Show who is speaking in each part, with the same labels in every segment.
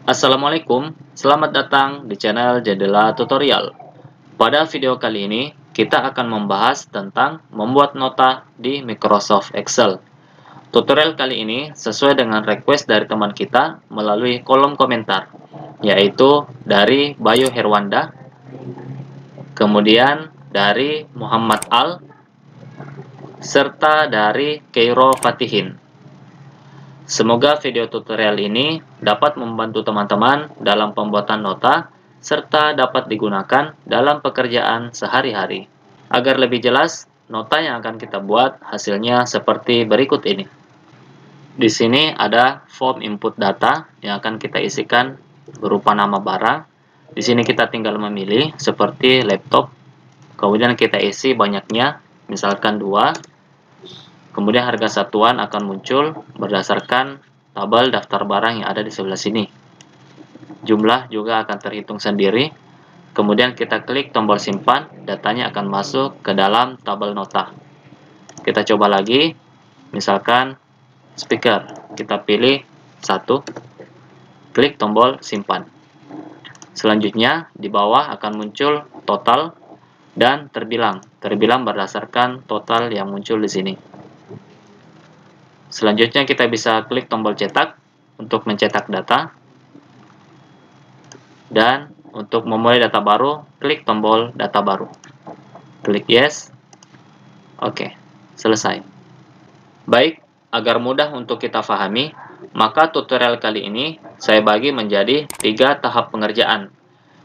Speaker 1: Assalamualaikum, selamat datang di channel Jendela Tutorial. Pada video kali ini, kita akan membahas tentang membuat nota di Microsoft Excel. Tutorial kali ini sesuai dengan request dari teman kita melalui kolom komentar, yaitu dari Bayu Herwanda, kemudian dari Muhammad Al, serta dari Keiro Fatihin. Semoga video tutorial ini dapat membantu teman-teman dalam pembuatan nota serta dapat digunakan dalam pekerjaan sehari-hari. Agar lebih jelas, nota yang akan kita buat hasilnya seperti berikut ini. Di sini ada form input data yang akan kita isikan berupa nama barang. Di sini kita tinggal memilih seperti laptop. Kemudian kita isi banyaknya, misalkan 2. Kemudian harga satuan akan muncul berdasarkan tabel daftar barang yang ada di sebelah sini. Jumlah juga akan terhitung sendiri. Kemudian kita klik tombol simpan, datanya akan masuk ke dalam tabel nota. Kita coba lagi, misalkan speaker, kita pilih 1, klik tombol simpan. Selanjutnya di bawah akan muncul total dan terbilang berdasarkan total yang muncul di sini. Selanjutnya kita bisa klik tombol cetak untuk mencetak data. Dan untuk memulai data baru, klik tombol data baru. Klik yes. Oke, selesai. Baik, agar mudah untuk kita pahami, maka tutorial kali ini saya bagi menjadi 3 tahap pengerjaan,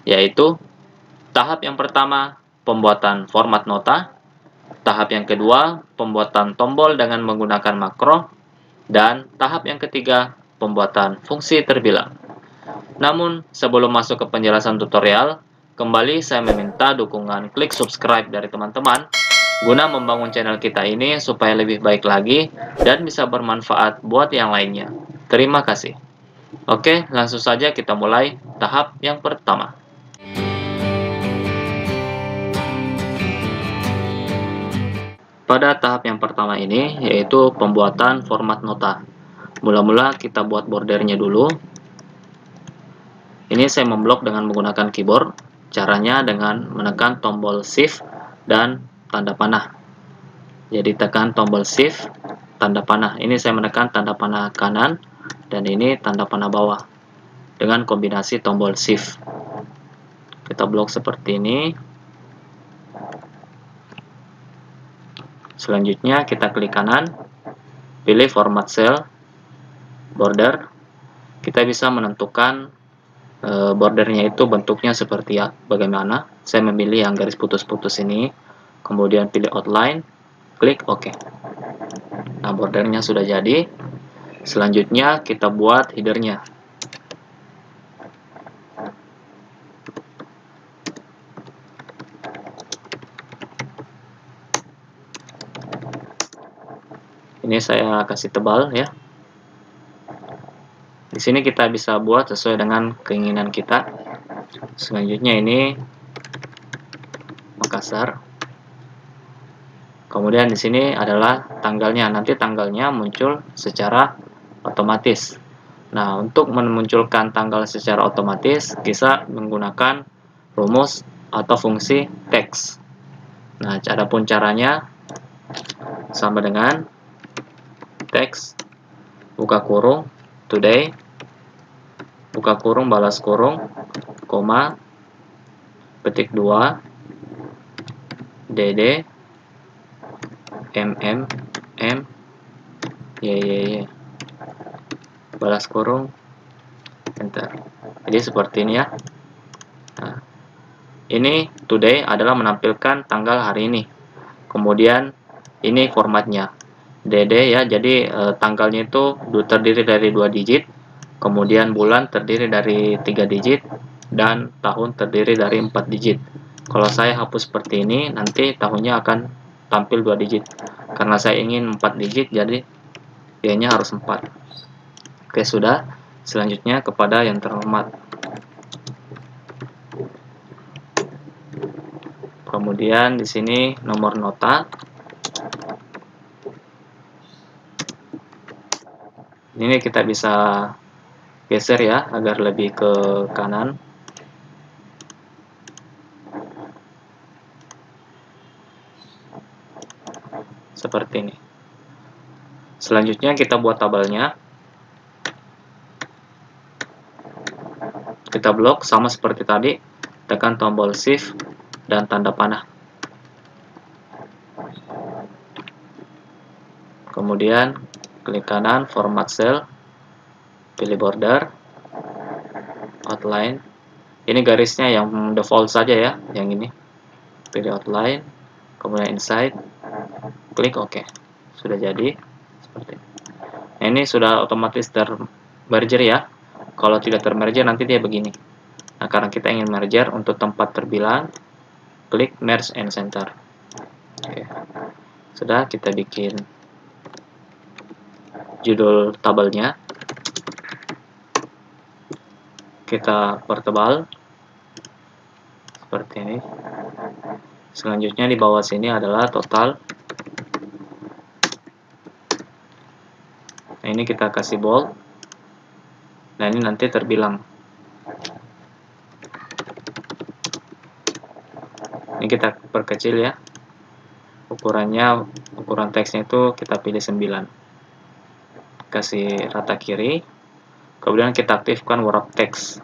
Speaker 1: yaitu tahap yang pertama, pembuatan format nota. Tahap yang kedua, pembuatan tombol dengan menggunakan makro. Dan tahap yang ketiga, pembuatan fungsi terbilang. Namun, sebelum masuk ke penjelasan tutorial, kembali saya meminta dukungan klik subscribe dari teman-teman, guna membangun channel kita ini supaya lebih baik lagi dan bisa bermanfaat buat yang lainnya. Terima kasih. Oke, langsung saja kita mulai tahap yang pertama. Pada tahap yang pertama ini, yaitu pembuatan format nota. Mula-mula kita buat bordernya dulu. Ini saya memblok dengan menggunakan keyboard. Caranya dengan menekan tombol Shift dan tanda panah. Jadi tekan tombol Shift, tanda panah. Ini saya menekan tanda panah kanan, dan ini tanda panah bawah. Dengan kombinasi tombol Shift. Kita blok seperti ini. Selanjutnya kita klik kanan, pilih format cell, border. Kita bisa menentukan bordernya itu bentuknya seperti bagaimana. Saya memilih yang garis putus-putus ini, kemudian pilih outline, klik OK. Nah, bordernya sudah jadi. Selanjutnya kita buat headernya. Ini saya kasih tebal ya. Di sini kita bisa buat sesuai dengan keinginan kita. Selanjutnya ini Makassar. Kemudian di sini adalah tanggalnya. Nanti tanggalnya muncul secara otomatis. Nah, untuk memunculkan tanggal secara otomatis, bisa menggunakan rumus atau fungsi text. Nah, adapun caranya sama dengan text buka kurung today, buka kurung balas kurung, koma, petik 2, dd, m, y, balas kurung, enter. Jadi seperti ini ya. Nah, ini today adalah menampilkan tanggal hari ini. Kemudian ini formatnya dd ya, jadi tanggalnya itu terdiri dari 2 digit, kemudian bulan terdiri dari 3 digit, dan tahun terdiri dari 4 digit. Kalau saya hapus seperti ini, nanti tahunnya akan tampil 2 digit. Karena saya ingin 4 digit, jadi y-nya harus 4. Oke, sudah. Selanjutnya kepada yang terhormat. Kemudian di sini nomor nota. Ini kita bisa geser ya agar lebih ke kanan. Seperti ini. Selanjutnya kita buat tabelnya. Kita blok sama seperti tadi, tekan tombol shift dan tanda panah. Kemudian klik kanan, format cell, pilih border, outline. Ini garisnya yang default saja ya, yang ini. Pilih outline, kemudian inside, klik OK. Sudah jadi seperti ini. Nah, ini sudah otomatis termerger ya. Kalau tidak termerger nanti dia begini. Nah, karena kita ingin merger untuk tempat terbilang, klik merge and center. Oke. Sudah, kita bikin judul tabelnya. Kita pertebal seperti ini. Selanjutnya di bawah sini adalah total. Nah, ini kita kasih bold. Nah, ini nanti terbilang. Ini kita perkecil ya. Ukuran teksnya itu kita pilih 9. Kasih rata kiri. Kemudian kita aktifkan wrap text.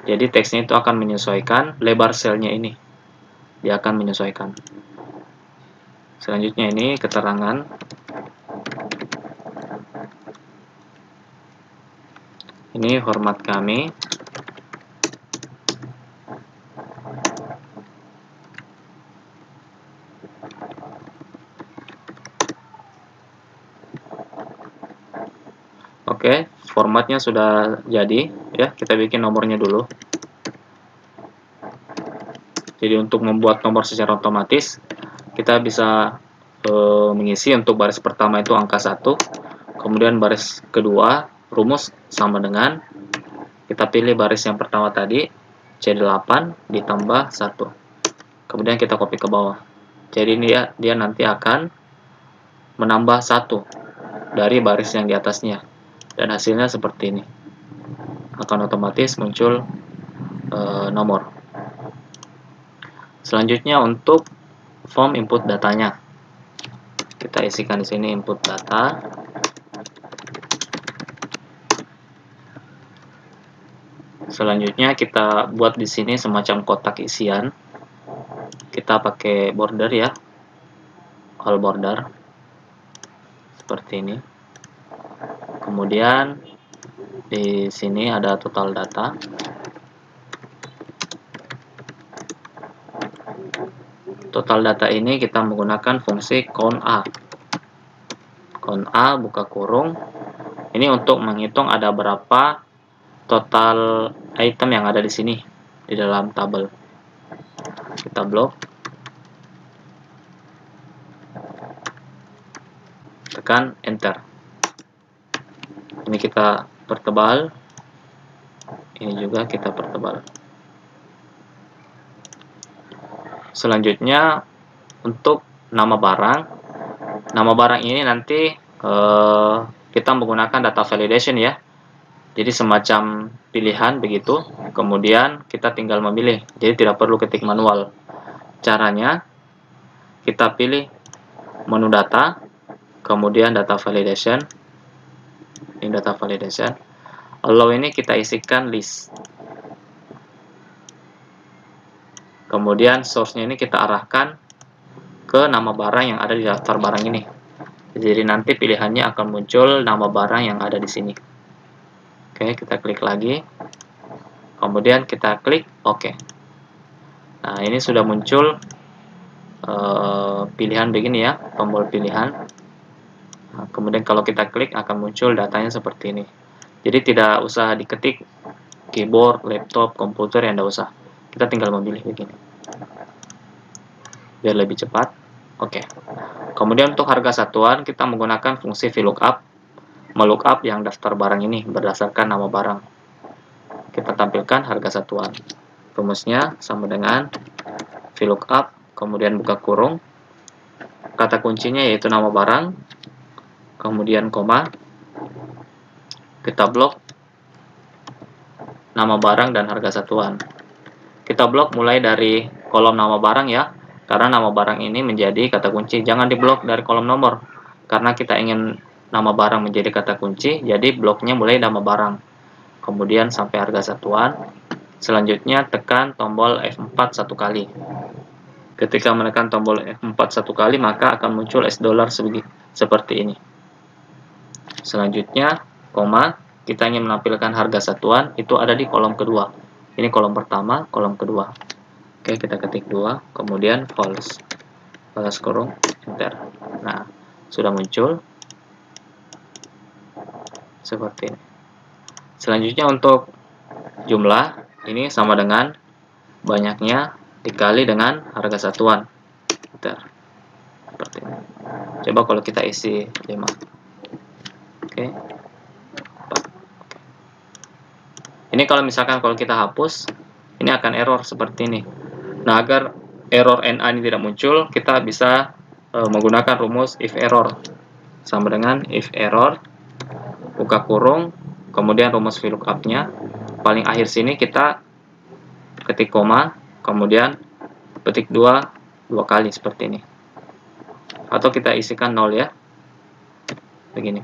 Speaker 1: Jadi teksnya itu akan menyesuaikan lebar selnya ini. Dia akan menyesuaikan. Selanjutnya ini keterangan. Ini hormat kami. Oke, formatnya sudah jadi ya. Kita bikin nomornya dulu. Jadi untuk membuat nomor secara otomatis, kita bisa mengisi untuk baris pertama itu angka 1, kemudian baris kedua rumus sama dengan, kita pilih baris yang pertama tadi, C8 ditambah 1. Kemudian kita copy ke bawah. Jadi ini dia nanti akan menambah 1 dari baris yang di atasnya. Dan hasilnya seperti ini. Akan otomatis muncul nomor. Selanjutnya untuk form input datanya. Kita isikan di sini input data. Selanjutnya kita buat di sini semacam kotak isian. Kita pakai border ya. All border. Seperti ini. Kemudian di sini ada total data. Total data ini kita menggunakan fungsi count A. Count A buka kurung. Ini untuk menghitung ada berapa total item yang ada di sini di dalam tabel. Kita blok. Tekan enter. Ini kita pertebal. Ini juga kita pertebal. Selanjutnya untuk nama barang. Nama barang ini nanti kita menggunakan data validation ya. Jadi semacam pilihan begitu. Kemudian kita tinggal memilih. Jadi tidak perlu ketik manual. Caranya kita pilih menu data, kemudian data validation. Ini data validation. Allow ini kita isikan list. Kemudian source-nya ini kita arahkan ke nama barang yang ada di daftar barang ini. Jadi nanti pilihannya akan muncul nama barang yang ada di sini. Oke, kita klik lagi. Kemudian kita klik OK. Nah, ini sudah muncul pilihan begini ya, tombol pilihan. Nah, kemudian kalau kita klik akan muncul datanya seperti ini. Jadi tidak usah diketik keyboard, laptop, komputer, yang tidak usah. Kita tinggal memilih begini. Biar lebih cepat. Oke. Kemudian untuk harga satuan kita menggunakan fungsi VLOOKUP, melookup yang daftar barang ini berdasarkan nama barang. Kita tampilkan harga satuan. Rumusnya sama dengan VLOOKUP, kemudian buka kurung. Kata kuncinya yaitu nama barang, kemudian koma, kita blok, nama barang dan harga satuan. Kita blok mulai dari kolom nama barang ya, karena nama barang ini menjadi kata kunci. Jangan diblok dari kolom nomor, karena kita ingin nama barang menjadi kata kunci, jadi bloknya mulai nama barang. Kemudian sampai harga satuan. Selanjutnya tekan tombol F4 satu kali. Ketika menekan tombol F4 satu kali, maka akan muncul $, seperti ini. Selanjutnya, koma, kita ingin menampilkan harga satuan, itu ada di kolom kedua. Ini kolom pertama, kolom kedua. Oke, kita ketik 2, kemudian false. Balas kurung, enter. Nah, sudah muncul. Seperti ini. Selanjutnya untuk jumlah, ini sama dengan banyaknya dikali dengan harga satuan. Enter. Seperti ini. Coba kalau kita isi 5. Oke. Ini kalau misalkan kalau kita hapus, ini akan error seperti ini. Nah, agar error NA ini tidak muncul, kita bisa menggunakan rumus if error. Sama dengan if error, buka kurung, kemudian rumus VLOOKUP-nya. Paling akhir sini kita ketik koma, kemudian petik 2 kali seperti ini. Atau kita isikan 0 ya. Begini.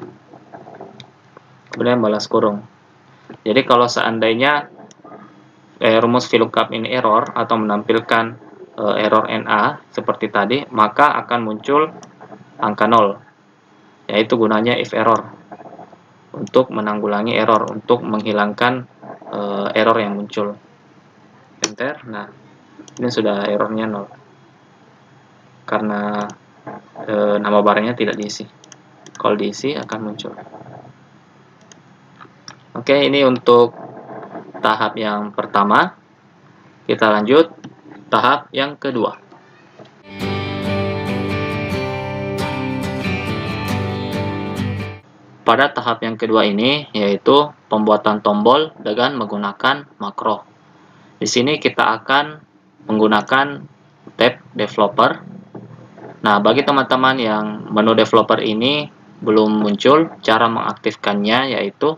Speaker 1: Kemudian balas kurung. Jadi kalau seandainya rumus VLOOKUP ini error atau menampilkan error NA seperti tadi, maka akan muncul angka 0. Yaitu gunanya if error. Untuk menanggulangi error, untuk menghilangkan error yang muncul. Enter. Nah, ini sudah errornya 0. Karena nama barangnya tidak diisi. Kalau diisi akan muncul. Oke, ini untuk tahap yang pertama. Kita lanjut tahap yang kedua. Pada tahap yang kedua ini yaitu pembuatan tombol dengan menggunakan makro. Di sini kita akan menggunakan tab developer. Nah, bagi teman-teman yang menu developer ini belum muncul, cara mengaktifkannya yaitu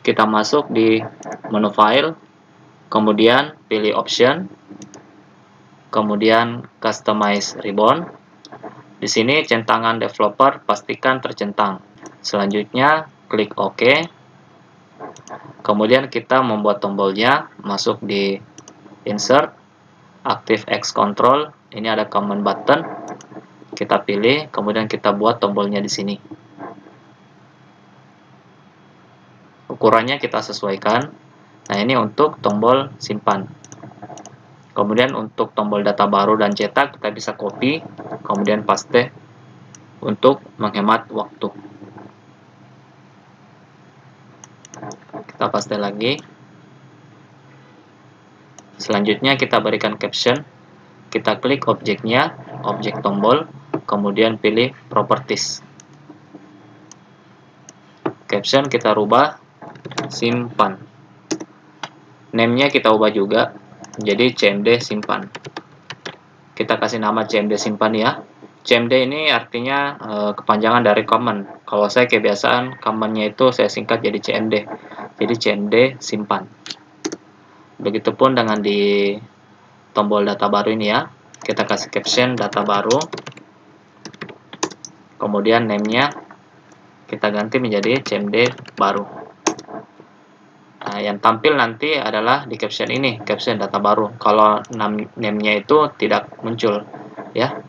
Speaker 1: kita masuk di menu file, kemudian pilih option, kemudian customize ribbon. Di sini centangan developer pastikan tercentang. Selanjutnya klik OK. Kemudian kita membuat tombolnya, masuk di insert, active X control. Ini ada command button. Kita pilih, kemudian kita buat tombolnya di sini. Ukurannya kita sesuaikan. Nah, ini untuk tombol simpan. Kemudian untuk tombol data baru dan cetak, kita bisa copy, kemudian paste untuk menghemat waktu. Kita paste lagi. Selanjutnya kita berikan caption. Kita klik objeknya, objek tombol, kemudian pilih properties. Caption kita rubah simpan. Name-nya kita ubah juga jadi CMD simpan. Kita kasih nama CMD simpan ya. CMD ini artinya kepanjangan dari command. Kalau saya kebiasaan command-nya itu saya singkat jadi CMD. Jadi CMD simpan. Begitupun dengan di tombol data baru ini ya. Kita kasih caption data baru. Kemudian name-nya kita ganti menjadi CMD baru. Nah, yang tampil nanti adalah di caption ini, caption data baru. Kalau name-nya itu tidak muncul ya.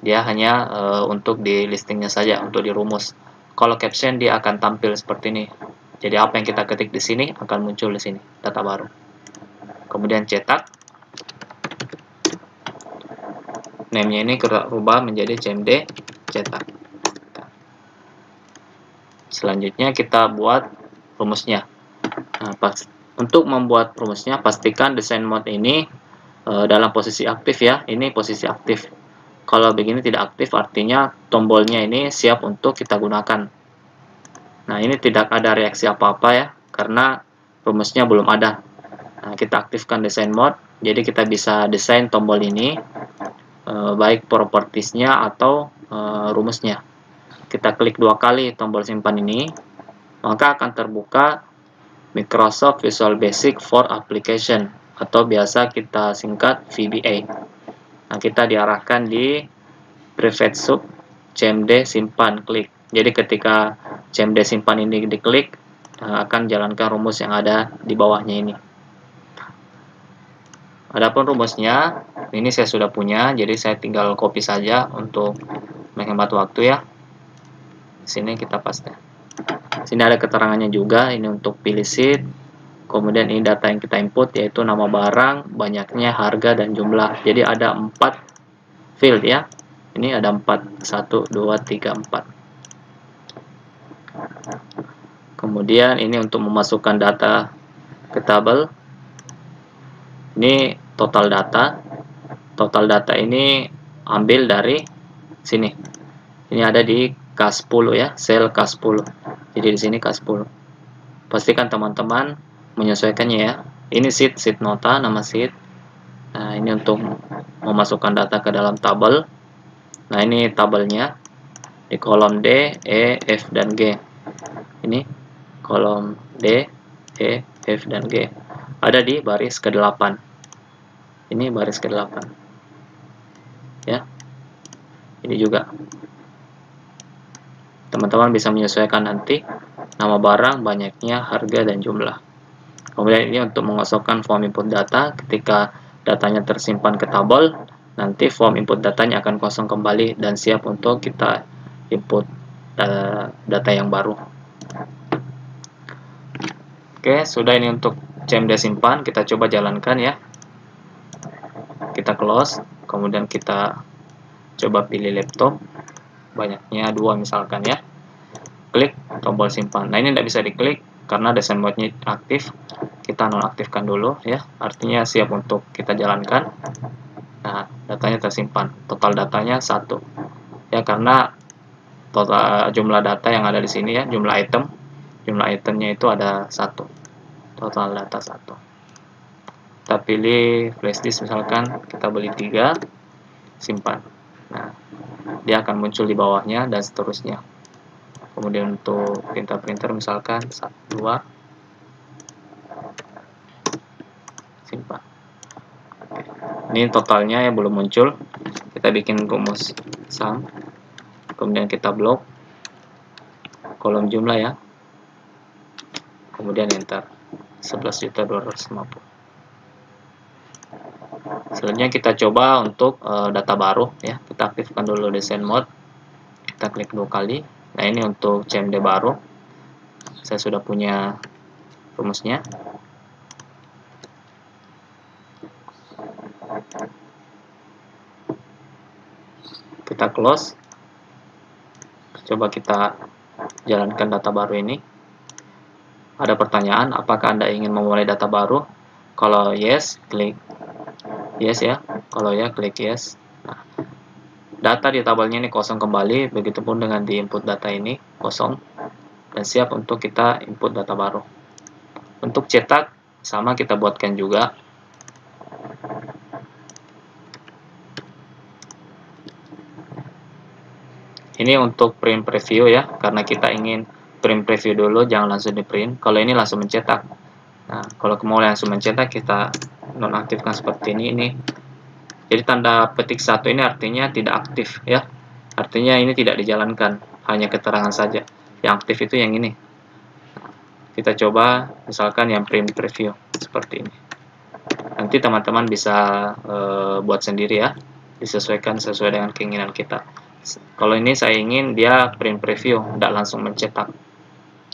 Speaker 1: Dia hanya untuk di listingnya saja, untuk di rumus. Kalau caption dia akan tampil seperti ini. Jadi apa yang kita ketik di sini akan muncul di sini, data baru. Kemudian cetak. Name-nya ini kita rubah menjadi CMD cetak. Selanjutnya kita buat rumusnya. Nah, untuk membuat rumusnya pastikan design mode ini dalam posisi aktif ya. Ini posisi aktif. Kalau begini tidak aktif artinya tombolnya ini siap untuk kita gunakan. Nah, ini tidak ada reaksi apa-apa ya, karena rumusnya belum ada. Nah, kita aktifkan design mode, jadi kita bisa desain tombol ini, baik propertiesnya atau rumusnya. Kita klik 2 kali tombol simpan ini, maka akan terbuka Microsoft Visual Basic for Application, atau biasa kita singkat VBA. Nah, kita diarahkan di private sub cmd simpan klik. Jadi ketika cmd simpan ini diklik, akan jalankan rumus yang ada di bawahnya ini. Adapun rumusnya, ini saya sudah punya, jadi saya tinggal copy saja untuk menghemat waktu ya. Sini kita paste. Sini ada keterangannya juga, ini untuk pilih sheet. Kemudian ini data yang kita input, yaitu nama barang, banyaknya, harga, dan jumlah. Jadi ada 4 field ya. Ini ada 4, 1, 2, 3, 4. Kemudian ini untuk memasukkan data ke tabel. Ini total data. Total data ini ambil dari sini. Ini ada di K10 ya, sel K10. Jadi di sini K10. Pastikan teman-teman menyesuaikannya ya. Ini sheet nota, nama sheet. Nah, ini untuk memasukkan data ke dalam tabel. Nah, ini tabelnya di kolom D, E, F, dan G. Ini kolom D, E, F, dan G. Ada di baris ke-8. Ini baris ke-8. Ya. Ini juga. Teman-teman bisa menyesuaikan nanti nama barang, banyaknya, harga, dan jumlah. Kemudian ini untuk mengosongkan form input data. Ketika datanya tersimpan ke tabel, nanti form input datanya akan kosong kembali dan siap untuk kita input data yang baru. Oke, sudah ini untuk cmd simpan. Kita coba jalankan ya. Kita close, kemudian kita coba pilih laptop, banyaknya 2 misalkan ya. Klik tombol simpan. Nah, ini tidak bisa diklik karena desain mode-nya aktif. Kita nonaktifkan dulu ya, artinya siap untuk kita jalankan. Nah, datanya tersimpan, total datanya 1 ya, karena total jumlah data yang ada di sini ya, jumlah itemnya itu ada 1, total data 1. Kita pilih flash disk misalkan, kita beli 3, simpan. Nah, dia akan muncul di bawahnya dan seterusnya. Kemudian untuk printer misalkan 1, 2, simpan. Ini totalnya yang belum muncul. Kita bikin rumus sum, kemudian kita blok kolom jumlah ya, kemudian enter 11.250. Selanjutnya kita coba untuk data baru ya. Kita aktifkan dulu desain mode, kita klik 2 kali. Nah, ini untuk cmd baru, saya sudah punya rumusnya. Kita close, coba kita jalankan data baru ini. Ada pertanyaan, apakah Anda ingin memulai data baru? Kalau yes, klik yes ya. Kalau ya, klik yes. Nah, data di tabelnya ini kosong kembali, begitupun dengan di input data ini kosong dan siap untuk kita input data baru. Untuk cetak sama, kita buatkan juga. Ini untuk print preview ya, karena kita ingin print preview dulu, jangan langsung di print. Kalau ini langsung mencetak. Nah, kalau mau langsung mencetak, kita nonaktifkan seperti ini. Jadi tanda petik 1 ini artinya tidak aktif ya. Artinya ini tidak dijalankan, hanya keterangan saja. Yang aktif itu yang ini. Kita coba misalkan yang print preview seperti ini. Nanti teman-teman bisa buat sendiri ya, disesuaikan sesuai dengan keinginan kita. Kalau ini saya ingin dia print preview, tidak langsung mencetak.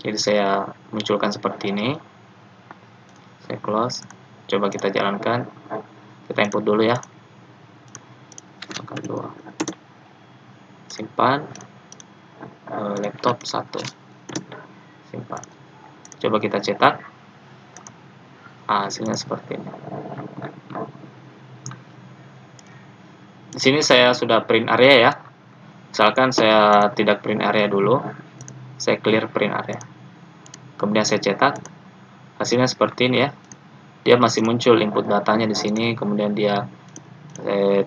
Speaker 1: Jadi saya munculkan seperti ini. Saya close. Coba kita jalankan. Kita input dulu ya. Makan 2. Simpan. Laptop 1. Simpan. Coba kita cetak. Hasilnya seperti ini. Di sini saya sudah print area ya. Misalkan saya tidak print area dulu, saya clear print area. Kemudian saya cetak, hasilnya seperti ini ya. Dia masih muncul input datanya di sini, kemudian dia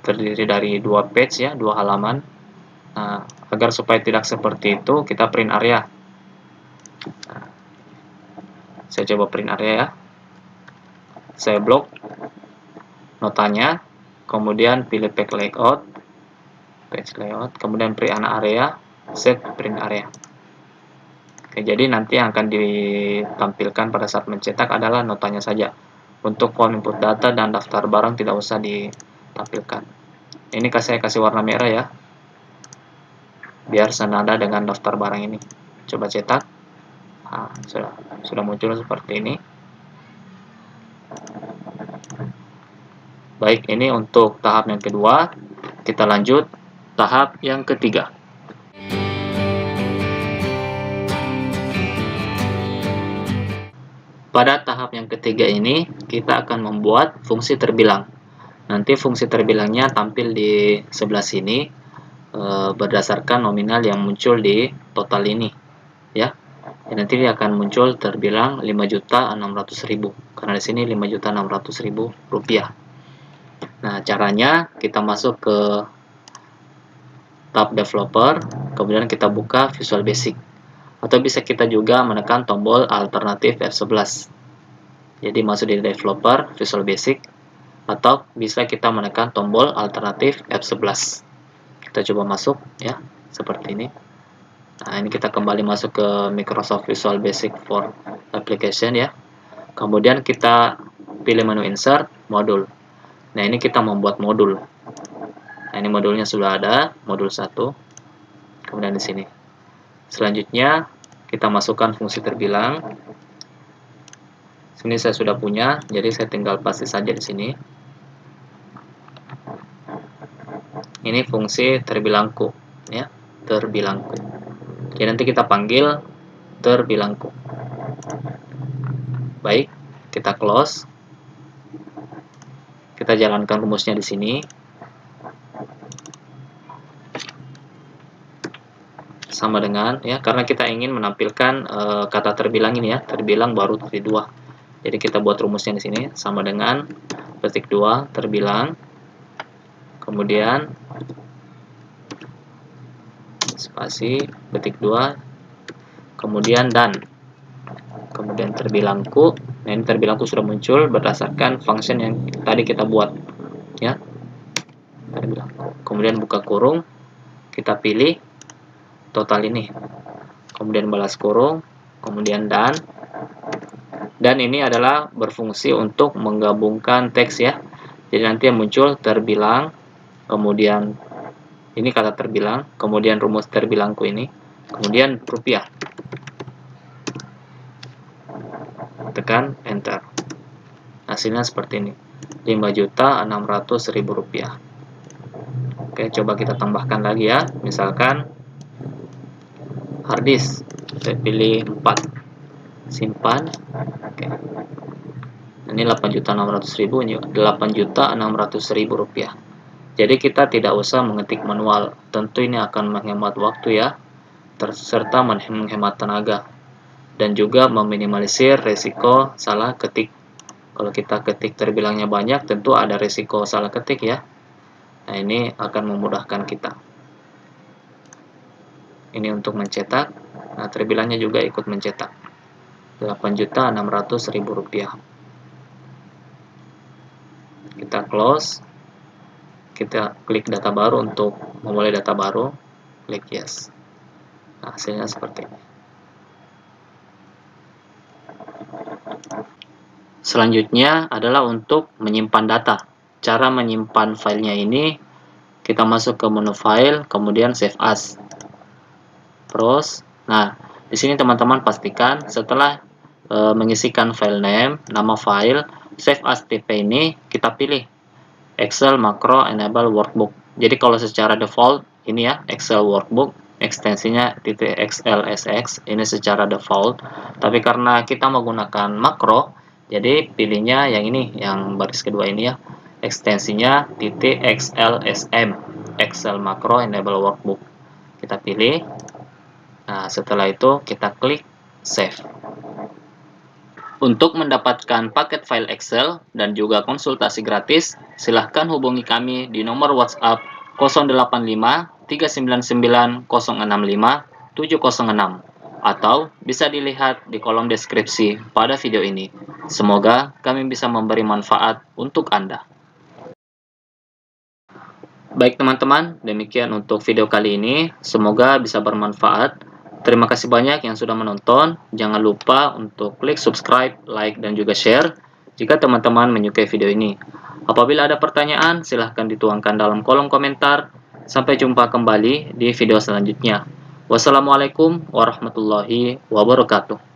Speaker 1: terdiri dari 2 page ya, 2 halaman. Nah, agar supaya tidak seperti itu, kita print area. Nah, Saya coba print area ya. Saya blok notanya, kemudian pilih page layout, kemudian print area, set print area. Oke, jadi nanti yang akan ditampilkan pada saat mencetak adalah notanya saja. Untuk form input data dan daftar barang tidak usah ditampilkan. Ini saya kasih warna merah ya, biar senada dengan daftar barang ini. Coba cetak. Nah, sudah muncul seperti ini. Baik, ini untuk tahap yang kedua. Kita lanjut tahap yang ketiga. Pada tahap yang ketiga ini, kita akan membuat fungsi terbilang. Nanti fungsi terbilangnya tampil di sebelah sini berdasarkan nominal yang muncul di total ini, ya. Dan nanti dia akan muncul terbilang 5.600.000 karena di sini 5.600.000 rupiah. Nah, caranya kita masuk ke tab developer, kemudian kita buka Visual Basic. Atau bisa kita juga menekan tombol alternatif F11. Jadi masuk di developer, Visual Basic, atau bisa kita menekan tombol alternatif F11. Kita coba masuk ya, seperti ini. Nah, ini kita kembali masuk ke Microsoft Visual Basic for Application ya. Kemudian kita pilih menu Insert, Modul. Nah, ini kita membuat modul. Nah, ini modulnya sudah ada, modul 1. Kemudian di sini. Selanjutnya kita masukkan fungsi terbilang. Sini saya sudah punya, jadi saya tinggal paste saja di sini. Ini fungsi terbilangku, ya, terbilangku. Jadi nanti kita panggil terbilangku. Baik, kita close. Kita jalankan rumusnya di sini. Sama dengan ya, karena kita ingin menampilkan kata terbilang ini ya, terbilang baru titik 2. Jadi kita buat rumusnya di sini sama dengan titik 2 terbilang, kemudian spasi titik 2, kemudian dan, kemudian terbilangku. Nah, ini terbilangku sudah muncul berdasarkan function yang tadi kita buat ya, terbilangku. Kemudian buka kurung, kita pilih total ini, kemudian balas kurung, kemudian dan ini adalah berfungsi untuk menggabungkan teks ya. Jadi nanti yang muncul terbilang, kemudian ini kata terbilang, kemudian rumus terbilangku ini, kemudian rupiah. Tekan enter. Hasilnya seperti ini, 5.600.000 rupiah. Oke, coba kita tambahkan lagi ya. Misalkan harddisk, saya pilih 4, simpan. Oke. Ini 8.600.000, ini 8.600.000 rupiah. Jadi kita tidak usah mengetik manual. Tentu ini akan menghemat waktu ya, serta menghemat tenaga, dan juga meminimalisir resiko salah ketik. Kalau kita ketik terbilangnya banyak, tentu ada resiko salah ketik ya. Nah, ini akan memudahkan kita. Ini untuk mencetak. Nah, terbilangnya juga ikut mencetak. 8.600.000 rupiah. Kita close. Kita klik data baru untuk memulai data baru. Klik yes. Nah, hasilnya seperti ini. Selanjutnya adalah untuk menyimpan data. Cara menyimpan filenya ini, kita masuk ke menu file, kemudian save as. Terus, nah, di sini teman-teman pastikan setelah mengisikan file name, nama file, save as tp ini kita pilih Excel Macro Enable Workbook. Jadi kalau secara default ini ya, Excel Workbook, ekstensinya .xlsx, ini secara default. Tapi karena kita menggunakan makro, jadi pilihnya yang ini, yang baris kedua ini ya, ekstensinya .xlsm, Excel Macro Enable Workbook. Kita pilih. Nah, setelah itu kita klik save. Untuk mendapatkan paket file Excel dan juga konsultasi gratis, silahkan hubungi kami di nomor WhatsApp 085 399 065 706 atau bisa dilihat di kolom deskripsi pada video ini. Semoga kami bisa memberi manfaat untuk Anda. Baik teman-teman, demikian untuk video kali ini. Semoga bisa bermanfaat. Terima kasih banyak yang sudah menonton. Jangan lupa untuk klik subscribe, like, dan juga share jika teman-teman menyukai video ini. Apabila ada pertanyaan, silahkan dituangkan dalam kolom komentar. Sampai jumpa kembali di video selanjutnya. Wassalamualaikum warahmatullahi wabarakatuh.